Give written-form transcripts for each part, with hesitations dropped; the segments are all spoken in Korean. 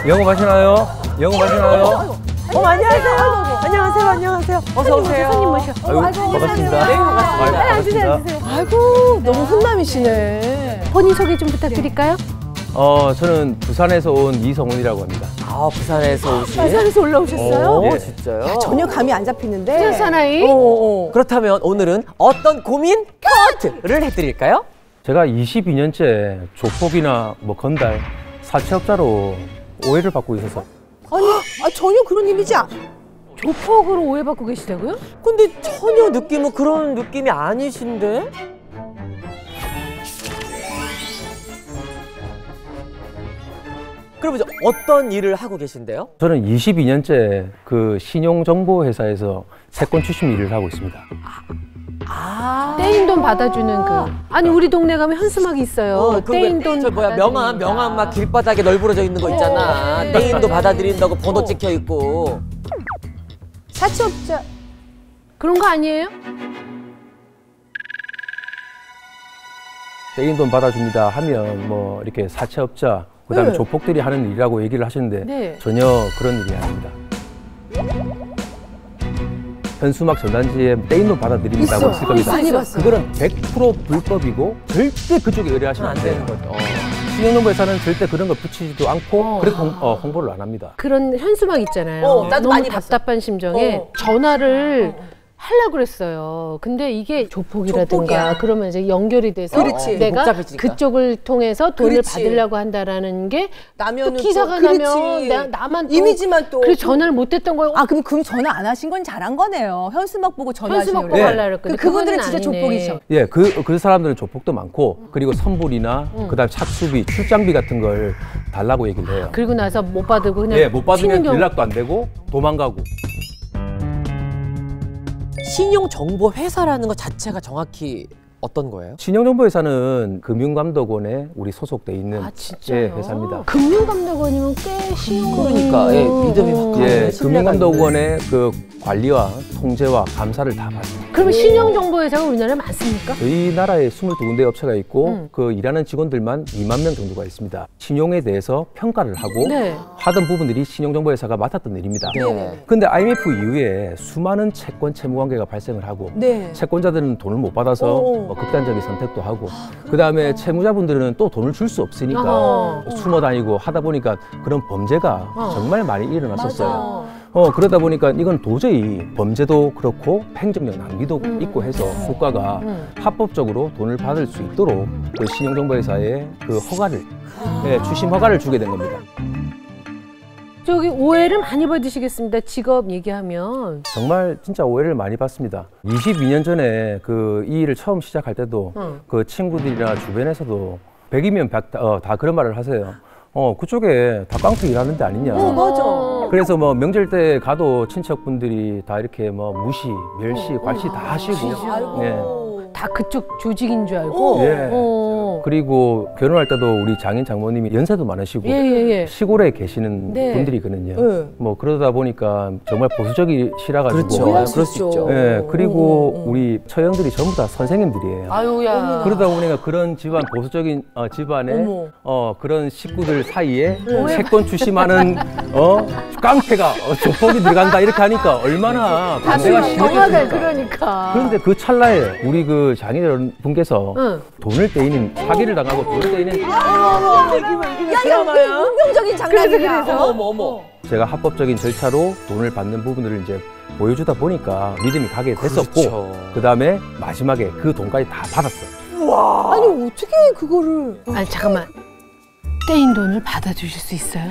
영업하시나요? 영업하시나요? 안녕하세요. 안녕하세요. 안녕하세요. 어서 오세요. 손님 모셔. 아유, 반갑습니다. 네, 반갑습니다. 앉으세요. 아이고, 너무 훈남이시네. 본인 소개 좀 부탁드릴까요? 저는 부산에서 온 이성훈이라고 합니다. 아, 부산에서 오신? 부산에서 올라오셨어요? 예. 진짜요? 전혀 감이 안 잡히는데. 부산 사나이? 그렇다면 오늘은 어떤 고민 컷을 해드릴까요? 제가 22년째 조폭이나 뭐 건달, 사채업자로 오해를 받고 있어서 아니, 전혀 그런 이미지 안. 조폭으로 오해받고 계시다고요? 근데 전혀 느낌은 그런 느낌이 아니신데? 그럼 이제 어떤 일을 하고 계신데요? 저는 22년째 그 신용정보회사에서 채권 추심 일을 하고 있습니다. 떼인 돈 받아주는 그. 아니 우리 동네 가면 현수막이 있어요. 떼인 돈. 저 뭐야 명함 막 길바닥에 널브러져 있는 거 있잖아. 떼인 돈 받아들인다고 번호 찍혀 있고. 사채업자. 그런 거 아니에요? 떼인 돈 받아줍니다 하면 뭐 이렇게 사채업자, 그다음에 네. 조폭들이 하는 일이라고 얘기를 하시는데 네. 전혀 그런 일이 아닙니다. 현수막 전단지에 떼인 돈 받아들인다고 있을 겁니다. 많이 봤어요. 그거는 100% 불법이고 절대 그쪽에 의뢰하시면 안 되는 거죠. 신용정보회사는 절대 그런 걸 붙이지도 않고 그렇게 홍보를 안 합니다. 그런 현수막 있잖아요. 나도 너무 많이 답답한 심정에 전화를 하려고 그랬어요. 근데 이게 조폭이라든가 조폭이야. 그러면 이제 연결이 돼서 그렇지. 내가 복잡해지니까. 그쪽을 통해서 돈을 그렇지. 받으려고 한다라는 게 또 나면은 기사가 또, 나면 나만 또 이미지만 또. 그래서 전화를 못 했던 거예요. 그럼 전화 안 하신 건 잘한 거네요. 현수막 보고 전화하시는 현수막 보고 네. 하려고 그랬거든요. 그분들은 그거는 진짜 아니네. 조폭이죠. 예, 그 사람들은 조폭도 많고 그리고 선불이나 그다음 착수비, 출장비 같은 걸 달라고 얘기를 해요. 그리고 나서 못 받고 그냥 예, 못 튀는 받으면 경우. 연락도 안 되고 도망가고. 신용정보회사라는 것 자체가 정확히 어떤 거예요? 신용정보회사는 금융감독원에 우리 소속돼 있는 진짜요? 예, 회사입니다. 금융감독원이면 꽤 쉬운 그러니까 예, 믿음이 확 가는 예, 신뢰가 금융감독원의 그 관리와 통제와 감사를 다 받습니다. 그러면 신용정보회사가 우리나라에 많습니까? 저희 나라에 22군데 업체가 있고 그 일하는 직원들만 2만 명 정도가 있습니다. 신용에 대해서 평가를 하고 네. 하던 부분들이 신용정보회사가 맡았던 일입니다. 네. 근데 IMF 이후에 수많은 채권 채무 관계가 발생을 하고 네. 채권자들은 돈을 못 받아서 뭐 극단적인 선택도 하고 그다음에 채무자분들은 또 돈을 줄 수 없으니까 숨어 다니고 하다 보니까 그런 범죄가 정말 많이 일어났었어요. 그러다 보니까 이건 도저히 범죄도 그렇고 행정력 낭비도 있고 해서 국가가 합법적으로 돈을 받을 수 있도록 그 신용정보회사에 그 허가를 예, 추심 허가를 주게 된 겁니다. 저기 오해를 많이 받으시겠습니다. 직업 얘기하면. 정말 진짜 오해를 많이 받습니다. 22년 전에 그 이 일을 처음 시작할 때도 그 친구들이나 주변에서도 100이면 100 다 그런 말을 하세요. 그쪽에 다 깡패 일하는 데 아니냐. 맞아. 그래서 뭐 명절 때 가도 친척분들이 다 이렇게 뭐 무시, 멸시, 괄시 다 하시고. 예. 다 그쪽 조직인 줄 알고. 예. 그리고 결혼할 때도 우리 장인 장모님이 연세도 많으시고 예. 시골에 계시는 네. 분들이거든요. 네. 뭐 그러다 보니까 정말 보수적이시라가지고. 그렇죠. 그럴 수 있죠. 예. 그리고 우리 처형들이 전부 다 선생님들이에요. 아유야. 그러다 보니까 그런 집안 보수적인 집안에 그런 식구들 사이에 채권 추심하는 깡패가 조폭이 들어간다 이렇게 하니까 얼마나 반대가 영화가 심했겠습니까. 그러니까. 그런데 그 찰나에 우리 그 장인어른분께서 돈을 떼이는 사기를 당하고 돈을 떼이는 운명적인 장난이야. 어머. 제가 합법적인 절차로 돈을 받는 부분들을 이제 보여주다 보니까 믿음이 가게 됐었고 그렇죠. 그다음에 마지막에 그 돈까지 다 받았어요. 아니, 어떻게 그거를. 아니 잠깐만. 떼인 돈을 받아주실 수 있어요?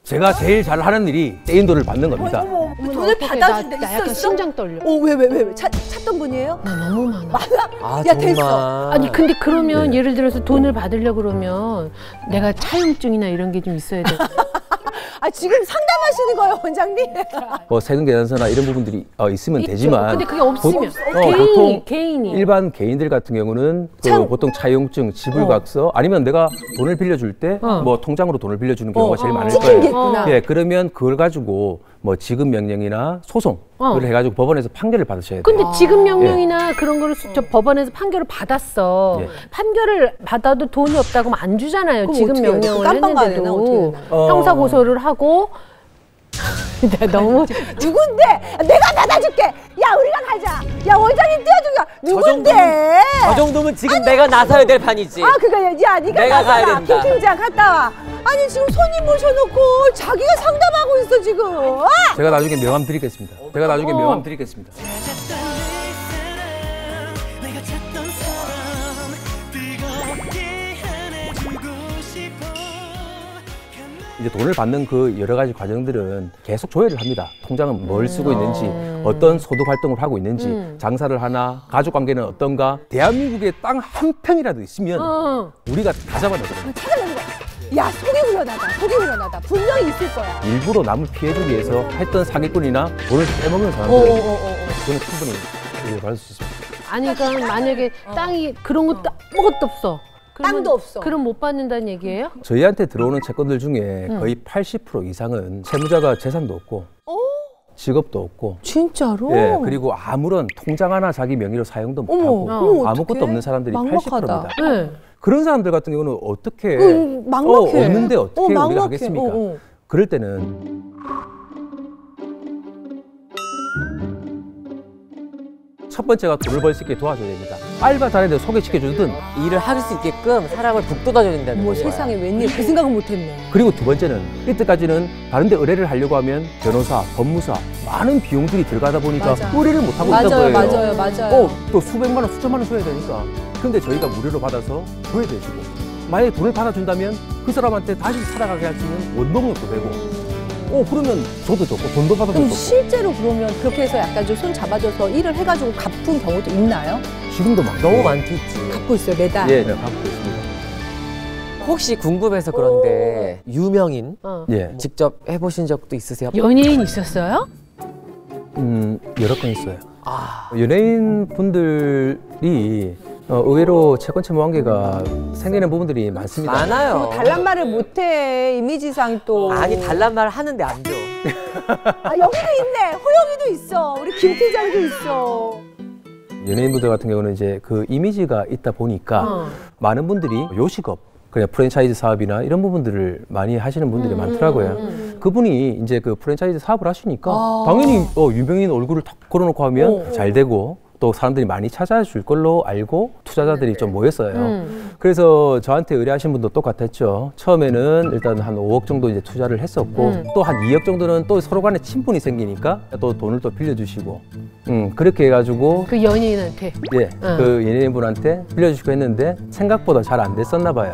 제가 제일 잘하는 일이 떼인 돈을 받는 겁니다. 돈을 받아준 데 나 약간 있었어? 심장 떨려. 왜? 찾던 분이에요? 나 너무 많아. 아, 야, 정말. 됐어. 아니 근데 그러면 네. 예를 들어서 돈을 받으려고 그러면 내가 차용증이나 이런 게 좀 있어야 돼. 지금 상담하시는 거예요, 원장님? 뭐 세금 계산서나 이런 부분들이 있으면 있죠. 되지만 근데 그게 없으면 보통 개인이 일반 개인들 같은 경우는 그 보통 차용증, 지불각서 아니면 내가 돈을 빌려줄 때 뭐 통장으로 돈을 빌려주는 경우가 제일 많을 찍힌 게 거예요. 있구나. 예, 그러면 그걸 가지고 뭐 지급 명령이나 소송을 해가지고 법원에서 판결을 받으셔야 돼요. 근데 지급 명령이나 그런 거를 저 법원에서 판결을 받았어. 예. 판결을 받아도 돈이 없다고 하면 안 주잖아요. 그럼 지급 어떻게 해요? 명령을 깜빵 가야 되나? 했는데도 어떻게 되나? 형사 고소를 하고 너무 누군데? 내가 받아줄게. 야 우리가 가자. 야 원장님 띄워주자. 누군데? 저 정도면 지금 내가 나서야 될 판이지. 아 그거 야 네가 내가 가야 나서라. 된다. 김 팀장 갔다 와. 아니 지금 손님 모셔놓고 자기가 상담하고 있어 지금. 아! 제가 나중에 명함 드리겠습니다. 제가 나중에 명함 드리겠습니다. 이제 돈을 받는 그 여러 가지 과정들은 계속 조회를 합니다. 통장은 뭘 쓰고 있는지, 어떤 소득 활동을 하고 있는지, 장사를 하나, 가족 관계는 어떤가. 대한민국에 땅 한 평이라도 있으면 우리가 다 잡아내거든요. 찾아내는 거야. 야 속이 후련하다. 속이 후련하다. 분명히 있을 거야. 일부러 남을 피해주기 위해서 했던 사기꾼이나 돈을 빼먹는 사람들, 저는 충분히 받을 수 있습니다. 아니 그러니까 만약에 땅이 그런 것도 아무것도 없어. 땅도 없어. 그럼 못 받는다는 얘기예요? 저희한테 들어오는 채권들 중에 거의 80% 이상은 채무자가 재산도 없고 직업도 없고 진짜로? 예, 그리고 아무런 통장 하나 자기 명의로 사용도 못하고 아무것도 어떡해? 없는 사람들이 막막하다. 80%입니다. 네. 그런 사람들 같은 경우는 어떻게 막막해. 없는데 어떻게 우리가 막막해. 하겠습니까? 그럴 때는 첫 번째가 돈을 벌 수 있게 도와줘야 됩니다. 알바 잘하는데 소개시켜주든 일을 할 수 있게끔 사람을 북돋아줘야 된다는 뭐 거야. 세상에 웬일 그 생각은 못했네. 그리고 두 번째는 이때까지는 다른 데 의뢰를 하려고 하면 변호사, 법무사 많은 비용들이 들어가다 보니까 맞아. 의뢰를 못하고 있던 거예요. 맞아요. 또 수백만 원, 수천만 원 줘야 되니까. 근데 저희가 무료로 받아서 구해도 해주고 만약에 돈을 받아준다면 그 사람한테 다시 살아가게 할 수 있는 원동력도 되고 그러면 저도 좋고 돈도 받아도 그럼 좋고. 실제로 그러면 그렇게 해서 약간 좀 손 잡아줘서 일을 해가지고 갚은 경우도 있나요? 지금도 많고. 너무 많겠지. 갚고 있어요 매달. 예, 네, 갚고 있습니다. 혹시 궁금해서 그런데 유명인 예, 직접 해보신 적도 있으세요? 연예인 있었어요? 여러 건 있어요. 아, 연예인 분들이 의외로 채권 채무 관계가 생기는 부분들이 많습니다. 많아요. 달란 말을 못해 이미지상 또. 아니 달란 말 하는데 안 줘. 아 여기도 있네. 호영이도 있어. 우리 김 팀장도 있어. 연예인분들 같은 경우는 이제 그 이미지가 있다 보니까 많은 분들이 요식업, 그냥 프랜차이즈 사업이나 이런 부분들을 많이 하시는 분들이 많더라고요. 그분이 이제 그 프랜차이즈 사업을 하시니까 당연히 유명인 얼굴을 탁 걸어놓고 하면 잘 되고 또 사람들이 많이 찾아줄 걸로 알고 투자자들이 좀 모였어요. 그래서 저한테 의뢰하신 분도 똑같았죠. 처음에는 일단 한 5억 정도 이제 투자를 했었고 또 한 2억 정도는 또 서로 간에 친분이 생기니까 또 돈을 또 빌려주시고 그렇게 해가지고 그 연예인한테. 예, 그 연예인분한테 빌려주시고 했는데 생각보다 잘 안 됐었나 봐요.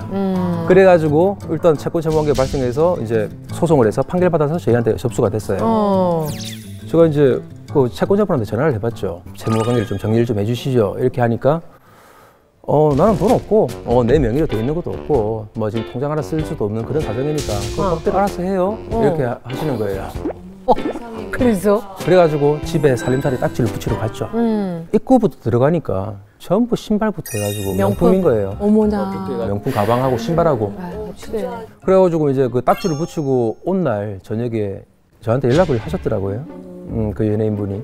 그래가지고 일단 채권 채무 관계 발생해서 이제 소송을 해서 판결 받아서 저희한테 접수가 됐어요. 제가 이제 그 채권자분한테 전화를 해봤죠. 채무 관계를 좀 정리를 좀 해주시죠. 이렇게 하니까 나는 돈 없고 내 명의로 돼 있는 것도 없고 뭐 지금 통장 하나 쓸 수도 없는 그런 사정이니까 그럼 그때 알아서 해요. 이렇게 하시는 거예요. 그래서? 그래가지고 집에 살림살이 딱지를 붙이러 갔죠. 입구부터 들어가니까 전부 신발부터 해가지고 명품인 거예요. 어머나. 명품 가방하고 신발하고. 그래. 그래가지고 이제 그 딱지를 붙이고 온 날 저녁에 저한테 연락을 하셨더라고요. 그 연예인분이.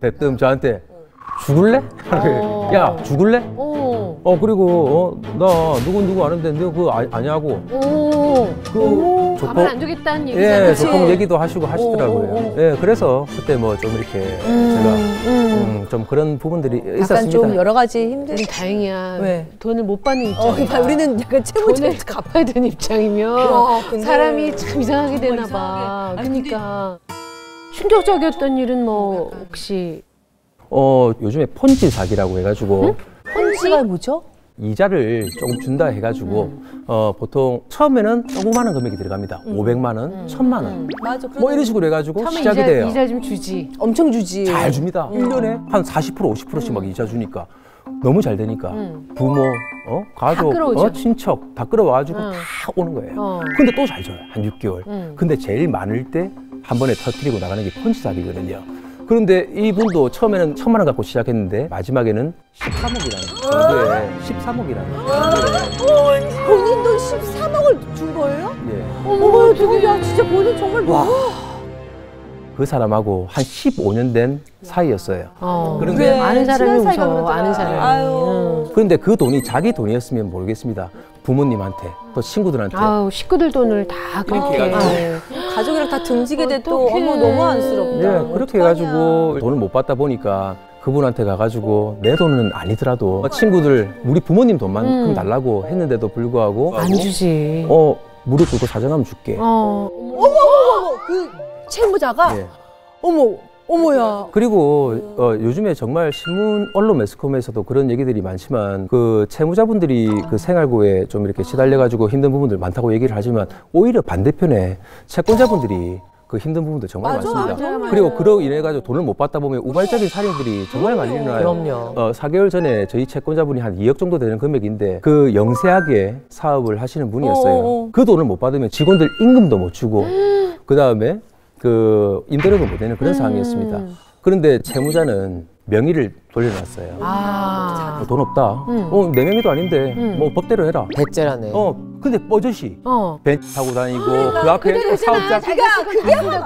대뜸 저한테 죽을래? 야, 죽을래? 그리고 나 누구 아는데 너 그거 아냐고. 그 가만 안 두겠다는 얘기잖아. 예, 조금 얘기도 하시고 하시더라고요. 예, 그래서 그때 뭐 좀 이렇게 제가 좀 그런 부분들이 약간 있었습니다. 좀 여러 가지 힘든. 우리 다행이야. 왜? 돈을 못 받는 입장이야. 그러니까 우리는 약간 채무자. 돈을 갚아야 되는 입장이면 근데 사람이 참 이상하게 되나 봐. 그러니까 충격적이었던 일은 뭐 혹시 요즘에 폰지 사기라고 해가지고 폰지가 뭐죠? 이자를 조금 준다 해가지고 보통 처음에는 조그마한 금액이 들어갑니다. 500만 원, 1000만 원. 맞아. 뭐 이런 식으로 해가지고 처음에 시작이 돼요. 이자 좀 주지. 엄청 주지. 잘 줍니다. 1년에 한 40%, 50%씩 막 이자 주니까 너무 잘 되니까 부모, 가족, 끌어오죠. 친척 다 끌어와가지고 다 오는 거예요. 근데 또 잘 줘요. 한 6개월. 근데 제일 많을 때 한 번에 터뜨리고 나가는 게 폰지 사기거든요. 그런데 이분도 처음에는 1,000만 원 갖고 시작했는데 마지막에는 13억이라는 정도에 13억이라는 본인 돈 13억을 준 거예요? 예. 어머, 어떡해. 야, 진짜 본인 정말 너무. 그 사람하고 한 15년 된 사이였어요. 그런데 그래, 아는 사람이 친한 사이가 무서워. 그러더라. 아는 사람이. 아유. 그런데 그 돈이 자기 돈이었으면 모르겠습니다. 부모님한테 또 친구들한테 아우 식구들 돈을 다 그렇게. 해가지고. 가족이랑 다 등지게 돼 또 어떡해. 어머 너무 안쓰럽다. 네, 그렇게 해가지고 돈을 못 받다 보니까 그분한테 가가지고 내 돈은 아니더라도 친구들 우리 부모님 돈만큼 달라고 했는데도 불구하고 안 주지. 무릎 꿇고 사정하면 줄게. 어머 그 채무자가 예. 어머야. 그리고 요즘에 정말 신문, 언론, 매스컴에서도 그런 얘기들이 많지만 그 채무자분들이 그 생활고에 좀 이렇게 시달려가지고 힘든 부분들 많다고 얘기를 하지만 오히려 반대편에 채권자분들이 그 힘든 부분도 정말 많습니다. 맞아요. 그리고 그로 인해 가지고 돈을 못 받다 보면 우발적인 살인들이 정말 많이 일어나요. 그럼요. 4개월 전에 저희 채권자분이 한 2억 정도 되는 금액인데 그 영세하게 사업을 하시는 분이었어요. 그 돈을 못 받으면 직원들 임금도 못 주고 그 다음에 그 임대료도 못 내는 그런 상황이었습니다. 그런데 채무자는 명의를 돌려놨어요. 돈 없다. 내 명의도 아닌데 뭐 법대로 해라. 백제라네. 근데 뻐젓이 벤츠 타고 다니고 그 앞에 사업자 그게 화가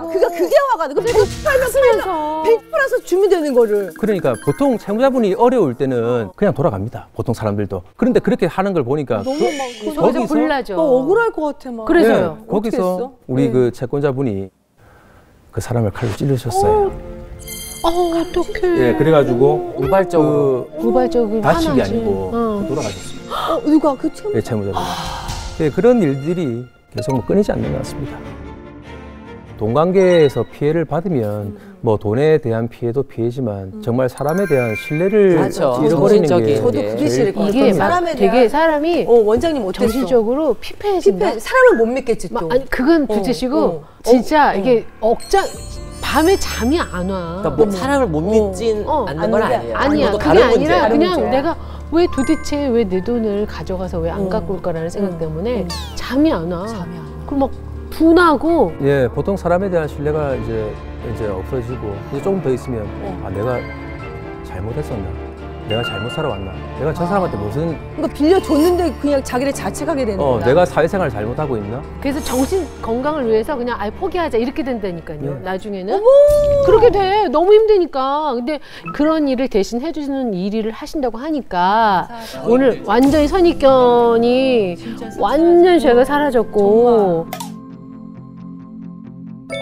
나. 그 벤츠 팔면 벤츠 팔아서 주면 되는 거를. 그러니까 보통 채무자분이 어려울 때는 그냥 돌아갑니다. 보통 사람들도. 그런데 그렇게 하는 걸 보니까 너무 막 거기서 골라줘. 억울할 것 같아 막. 그래서요. 네, 거기서 했어? 우리 그 채권자분이 그 사람을 칼로 찌르셨어요. 어떡해. 예, 그래가지고 우발적으로. 우발적으로 다친 게 화나지. 아니고 돌아가셨습니다. 누가 그 채무? 예, 채무자분. 예, 그런 일들이 계속 뭐 끊이지 않는 것 같습니다. 돈 관계에서 피해를 받으면 뭐 돈에 대한 피해도 피해지만 정말 사람에 대한 신뢰를 그렇죠. 잃어버리는 게 정신적인 저도 그게 싫을 것 같아요. 이게 막 사람에 되게 대한 사람이 원장님 어땠어? 정신적으로 피폐해진다. 사람을 못 믿겠지 또. 아니 그건 둘째치고 진짜 이게 밤에 잠이 안 와. 그러니까 뭐 사람을 못 믿진 않는 건 아니에요. 아니야. 그것도 그게 다른 아니라 문제야. 그냥 문제야. 내가 왜 도대체 왜 내 돈을 가져가서 왜 안 갖고 올까라는 생각 때문에 잠이 안 와. 그럼 막 분하고 예, 보통 사람에 대한 신뢰가 이제 없어지고 이제 조금 더 있으면 아 내가 잘못했었나? 내가 잘못 살아왔나? 내가 저 사람한테 무슨 그러니까 빌려줬는데 그냥 자기를 자책하게 되는 거야. 내가 사회생활 잘못하고 있나? 그래서 정신 건강을 위해서 그냥 아예 포기하자 이렇게 된다니까요. 네. 나중에는 그렇게 돼. 너무 힘드니까. 근데 그런 일을 대신 해주는 일을 하신다고 하니까 오늘 완전히 선입견이 완전 죄가 사라졌고.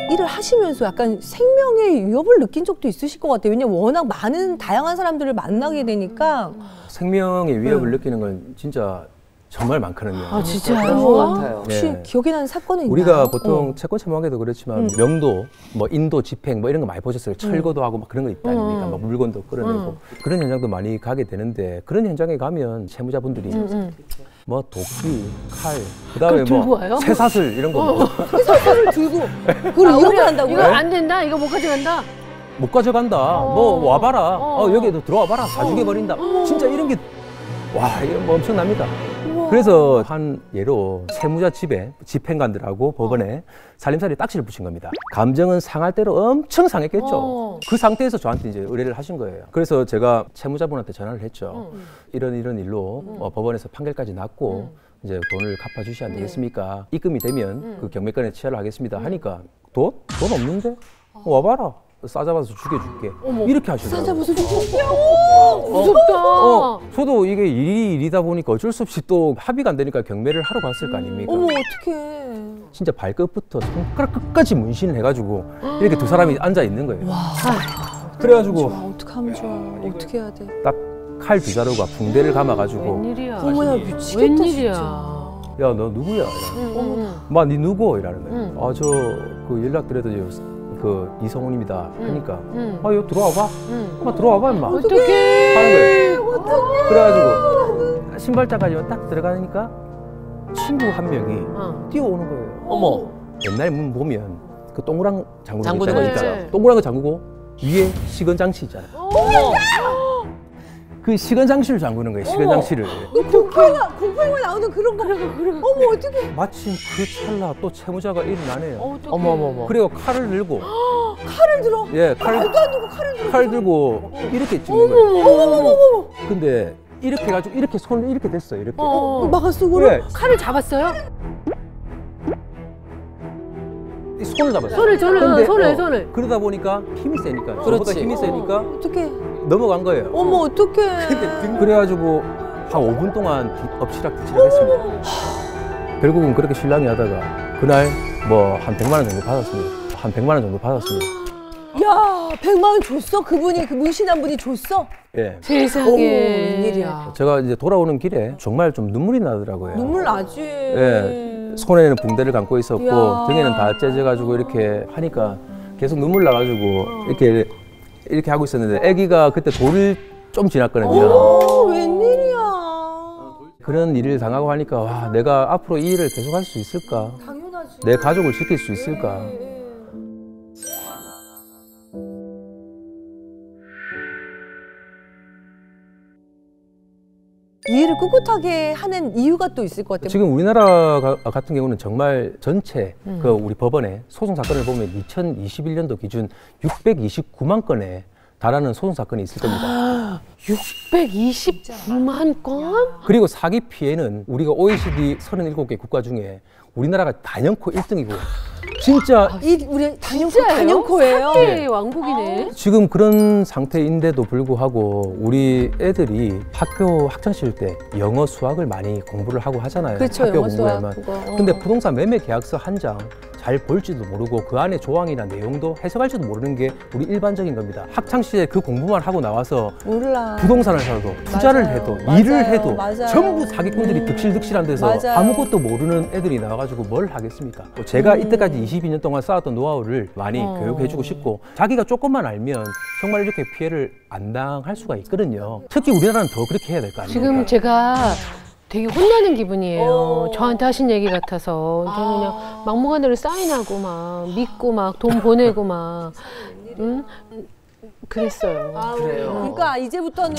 일을 하시면서 약간 생명의 위협을 느낀 적도 있으실 것 같아요. 왜냐면 워낙 많은 다양한 사람들을 만나게 되니까. 생명의 위협을 느끼는 건 진짜 정말 많거든요. 아 그런 것 같아요. 혹시 네. 기억에 나는 사건은 있나요? 우리가 보통 채권 채무하게도 그렇지만 명도, 뭐 인도, 집행 뭐 이런 거 많이 보셨어요. 철거도 하고 막 그런 거 있다 아닙니까? 막 물건도 끌어내고 그런 현장도 많이 가게 되는데 그런 현장에 가면 채무자분들이 뭐 도끼, 칼, 그다음에 그걸 들고 뭐 와요? 쇠사슬 이런 거 뭐 회사를 들고 그걸 이렇게 한다고요? 이거 안 된다. 이거 못 가져간다. 못 가져간다. 뭐 와봐라. 여기에도 들어와봐라. 다 죽여버린다. 진짜 이런 게 와, 이거 뭐 엄청납니다. 그래서 한 예로 채무자 집에 집행관들하고 법원에 살림살이 딱지를 붙인 겁니다. 감정은 상할 대로 엄청 상했겠죠. 그 상태에서 저한테 이제 의뢰를 하신 거예요. 그래서 제가 채무자분한테 전화를 했죠. 이런 일로 법원에서 판결까지 났고 이제 돈을 갚아주셔야 안 되겠습니까? 입금이 되면 그 경매권에 취하를 하겠습니다. 하니까 돈 없는데? 와봐라. 싸잡아서 죽여줄게. 이렇게 하시더라고요. 무섭다. 저도 이게 일이다 보니까 어쩔 수 없이 또 합의가 안 되니까 경매를 하러 갔을 거 아닙니까? 어머 어떡해. 진짜 발끝부터 손가락 끝까지 문신을 해가지고 이렇게 두 사람이 앉아 있는 거예요. 그래가지고 어떡하면 좋아. 어떻게 해야 돼? 딱 칼 두 자루가 붕대를 감아가지고 웬일이야. 어머나 미치겠다 웬일이야. 진짜. 야 너 누구야? 마 니 누구? 이라는 거예요. 아 저 그 연락 드렸더니 그 이성훈입니다. 하니까 아 여기 들어와봐. 엄마 들어와봐 임마. 어떡해. 하는 거예요. 그래가지고 신발장까지 딱 들어가니까 친구 한 명이 뛰어오는 거예요. 어머. 옛날 문 보면 그 동그란 잠그는 잠그는 거 거 있잖아요. 있죠. 동그란 거 잠그고 위에 시건 장치 있잖아요. 그 시건 장치를 잠그는 거예요. 시건 장치를. 공포영화 나오는 그런 거. 어머 어떡해. 마침 그 찰나 또 채무자가 일어나네요. 어떡해. 어머머머. 그리고 칼을 들고 칼을 들어. 예, 말도 안 되고 칼을 들어. 칼 들고 이렇게 찍는 거예요. 근데 이렇게 해가지고 이렇게 손을 이렇게 됐어요. 이렇게. 막았어 그럼? 예, 칼을 잡았어요? 이 손을 잡았어요. 손을. 그러다 보니까 힘이 세니까. 그렇지. 저보다 힘이 세니까 어떡해. 넘어간 거예요. 어머 어떡해. 그래가지고 한 5분 동안 엎치락뒤치락 했습니다. 결국은 그렇게 신랑이 하다가 그날 뭐 한 100만 원 정도 받았습니다. 한 100만 원 정도 받았습니다. 야 100만 원 줬어? 그분이 그 문신한 분이 줬어? 예. 세상에. 웬일이야. 제가 이제 돌아오는 길에 정말 좀 눈물이 나더라고요. 눈물 나지. 예. 손에는 붕대를 감고 있었고 야. 등에는 다 째져가지고 이렇게 하니까 계속 눈물 나가지고 이렇게 하고 있었는데 아기가 그때 돌을 좀 지났거든요. 오, 웬일이야. 그런 일을 당하고 하니까 와 내가 앞으로 이 일을 계속할 수 있을까? 당연하지. 내 가족을 지킬 수 있을까? 이 일을 꿋꿋하게 하는 이유가 또 있을 것 같아요. 지금 우리나라 같은 경우는 정말 전체 그 우리 법원의 소송 사건을 보면 2021년도 기준 629만 건에 달하는 소송 사건이 있을 겁니다. 629만 건? 그리고 사기 피해는 우리가 OECD 37개 국가 중에 우리나라가 단연코 1등이고 진짜 우리 단연코예요. 사기 왕국이네. 지금 그런 상태인데도 불구하고 우리 애들이 학교 학창시절 때 영어 수학을 많이 공부를 하고 하잖아요. 그렇죠, 학교 영어 수학 공부에만. 그거. 근데 부동산 매매 계약서 한 장 잘 볼지도 모르고 그 안에 조항이나 내용도 해석할지도 모르는 게 우리 일반적인 겁니다. 학창시절에 그 공부만 하고 나와서 몰라. 부동산을 사도 투자를 맞아요. 해도 맞아요. 일을 해도 맞아요. 전부 사기꾼들이 득실득실한 데서 맞아요. 아무것도 모르는 애들이 나와가지고 뭘 하겠습니까? 제가 이때까지 22년 동안 쌓았던 노하우를 많이 교육해주고 싶고 자기가 조금만 알면 정말 이렇게 피해를 안 당할 수가 있거든요. 특히 우리나라는 더 그렇게 해야 될 거 아닙니까? 지금 제가 되게 혼나는 기분이에요. 저한테 하신 얘기 같아서. 저는 그냥 막무가내로 사인하고 막 믿고 막 돈 보내고 막 그랬어요. 그래요. 그러니까 이제부터는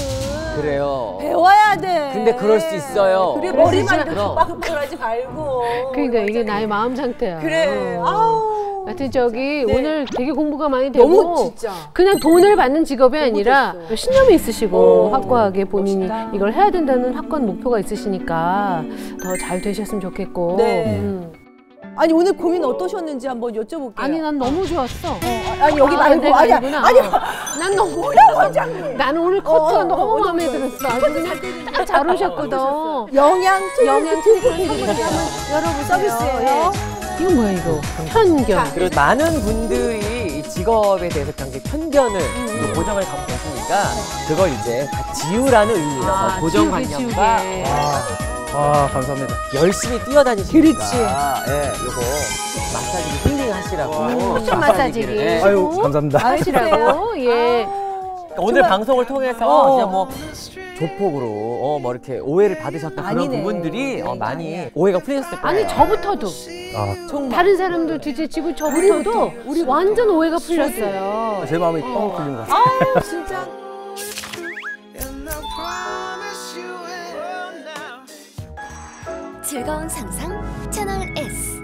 그래요. 배워야 돼. 근데 그럴 수 있어요. 그래 그래서 머리만 진짜- 이렇게 빡빡하지 말고. 그러니까 이게 나의 마음 상태야. 그래. 아우. 하여튼 오늘 되게 공부가 많이 되고 너무 진짜. 그냥 돈을 받는 직업이 아니라 신념이 있으시고 확고하게 본인이 멋있다. 이걸 해야 된다는 확고한 목표가 있으시니까 더 잘 되셨으면 좋겠고. 네. 아니 오늘 고민 어떠셨는지 한번 여쭤볼게요. 아니 난 너무 좋았어. 아니 여기 말고 내가 아니야. 아니구나. 아니 난 너무 원장님. 나는 오늘 커트가 너무 오늘 마음에 들었어. 아주 그냥 딱 잘 오셨거든. 영양 트리트먼트 한번 열어보세요. 서비스예요. 이거 뭐야 이거? 편견. 그리고 많은 분들이 이 직업에 대해서 굉장히 편견을 또 고정을 갖고 계시니까 그걸 이제 다 지우라는 의미에서 고정관념과 지우개. 감사합니다. 열심히 뛰어다니시니까 그렇지. 예, 요거 마사지기 힐링 하시라고 무슨 마사지기? 예. 아유 감사합니다. 하시라고. 예. 오늘 방송을 통해서 진짜 뭐 조폭으로 뭐 이렇게 오해를 받으셨던 그런 아니네. 부분들이 많이 오해가 풀리셨을 거예요. 아니 저부터도 정말. 다른 사람들 뒤지치고 저부터도 완전 오해가 풀렸어요. 제 마음이 뻥 뚫린 것 같아요. 아우 진짜. 즐거운 상상 채널 S.